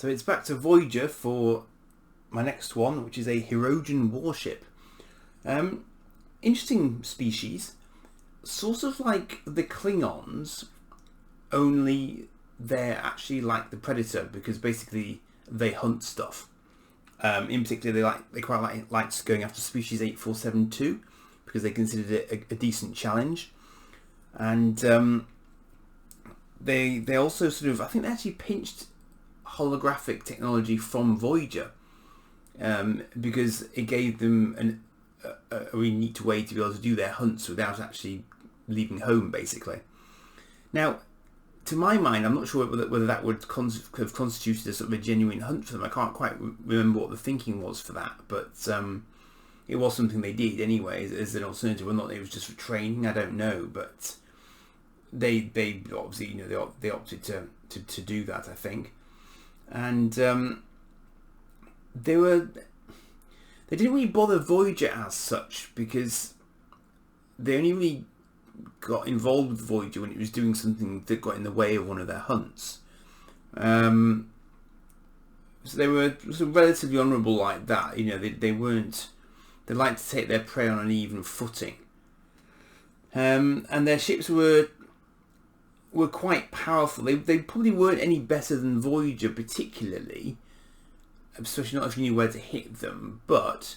So it's back to Voyager for my next one, which is a Hirogen warship. Interesting species, sort of like the Klingons, only they're actually like the Predator because basically they hunt stuff. In particular, they quite liked going after species 8472 because they considered it a decent challenge, and they also sort of, I think they actually pinched holographic technology from Voyager because it gave them a really neat way to be able to do their hunts without actually leaving home, basically. Now, to my mind, I'm not sure whether that would have constituted a sort of a genuine hunt for them. I can't quite remember what the thinking was for that, but it was something they did anyway as an alternative. Whether or not it was just for training, I don't know, but they obviously, they opted to do that, I think. And they didn't really bother Voyager as such because they only really got involved with Voyager when it was doing something that got in the way of one of their hunts. So they were sort of relatively honourable like that. They weren't. They liked to take their prey on an even footing. And their ships were quite powerful. They probably weren't any better than Voyager particularly, especially not if you knew where to hit them, but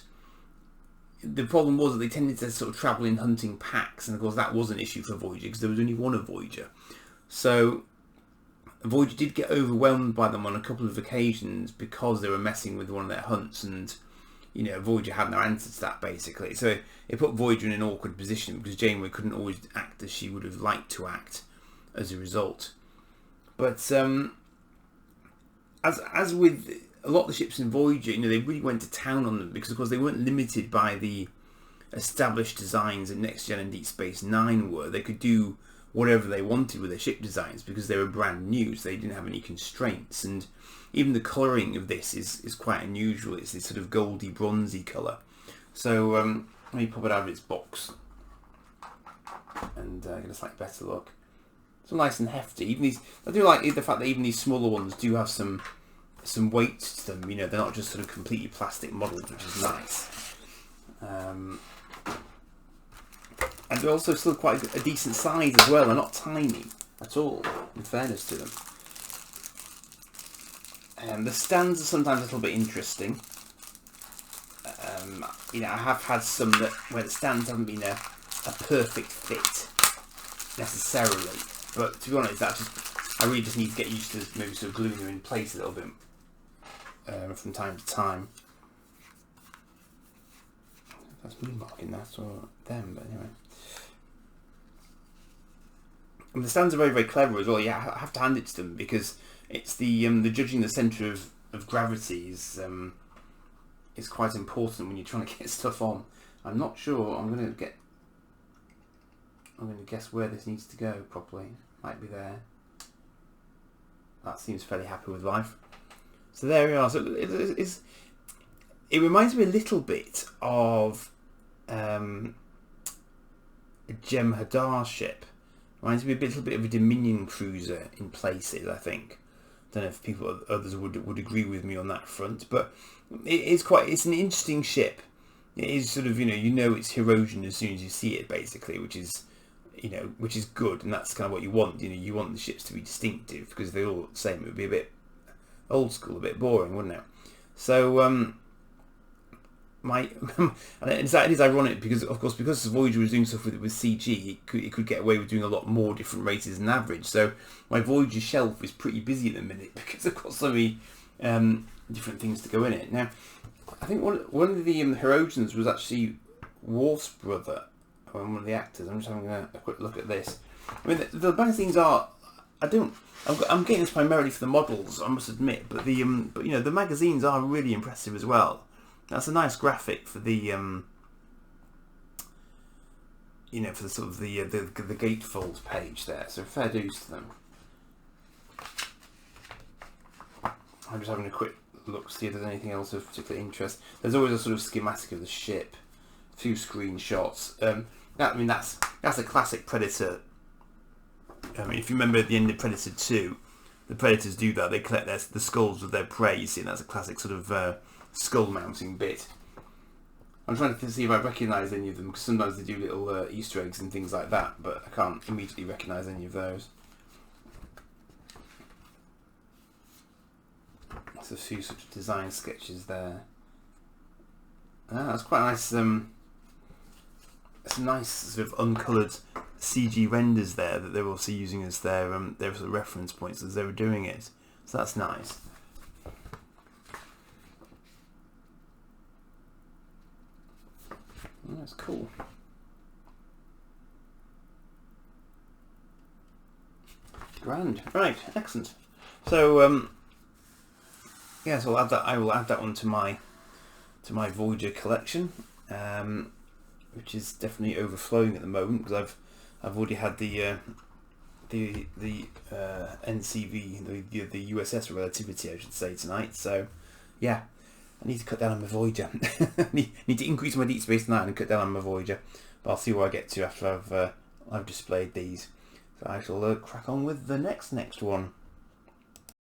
the problem was that they tended to sort of travel in hunting packs, and of course that was an issue for Voyager because there was only one of Voyager. So Voyager did get overwhelmed by them on a couple of occasions because they were messing with one of their hunts, and Voyager had no answer to that basically. So it put Voyager in an awkward position because Janeway couldn't always act as she would have liked to act as a result. But as with a lot of the ships in Voyager, they really went to town on them because, of course, they weren't limited by the established designs that Next Gen and Deep Space Nine were. They could do whatever they wanted with their ship designs because they were brand new, so they didn't have any constraints. And even the colouring of this is quite unusual. It's this sort of goldy, bronzy colour. So let me pop it out of its box and get a slightly better look. It's nice and hefty. Even these, I do like the fact that even these smaller ones do have some weight to them. They're not just sort of completely plastic models, which is nice. And they're also still quite a decent size as well. They're not tiny at all, in fairness to them. The stands are sometimes a little bit interesting. I have had some where the stands haven't been a perfect fit necessarily, but to be honest, I really just need to get used to maybe sort of gluing them in place a little bit from time to time. That's me marking that or them, but anyway. And the stands are very, very clever as well. Yeah, I have to hand it to them because it's the judging the centre of gravity is quite important when you're trying to get stuff on. I'm not sure. I'm going to guess where this needs to go properly. Might be there. That seems fairly happy with life. So there we are. So it reminds me a little bit of a Jem'Hadar ship. Reminds me a little bit of a Dominion cruiser in places, I think. Don't know if others would agree with me on that front, but it's an interesting ship. It is sort of it's Hirogen as soon as you see it, basically, which is good, and that's kind of what you want. You want the ships to be distinctive because they're all the same. It would be a bit old school, a bit boring, wouldn't it? So and it is ironic because, of course, because Voyager was doing stuff with CG, it could get away with doing a lot more different races than average. So my Voyager shelf is pretty busy at the minute because I've got so many different things to go in it. Now, I think one of the Hirogens was actually Worf's brother, one of the actors. I'm just having a quick look at this. I mean, the magazines are. I'm getting this primarily for the models, I must admit, but the magazines are really impressive as well. That's a nice graphic for the for the sort of the gatefold page there. So fair dues to them. I'm just having a quick look to see if there's anything else of particular interest. There's always a sort of schematic of the ship, a few screenshots. That's a classic Predator. If you remember at the end of Predator 2, the predators do that. They collect the skulls of their prey. You see, and that's a classic sort of skull mounting bit. I'm trying to see if I recognise any of them, because sometimes they do little Easter eggs and things like that, but I can't immediately recognise any of those. There's a few sort of design sketches there. That's quite nice. Some nice sort of uncoloured CG renders there that they're also using as their sort of reference points as they were doing it. So that's nice. That's cool. Grand. Right. Excellent. So yeah, so I will add that one to my Voyager collection, which is definitely overflowing at the moment, because I've already had the NCV, the USS Relativity, I should say, tonight. So yeah, I need to cut down on my Voyager. I need to increase my Deep Space Nine and cut down on my Voyager. But I'll see where I get to after I've displayed these. So I shall crack on with the next one.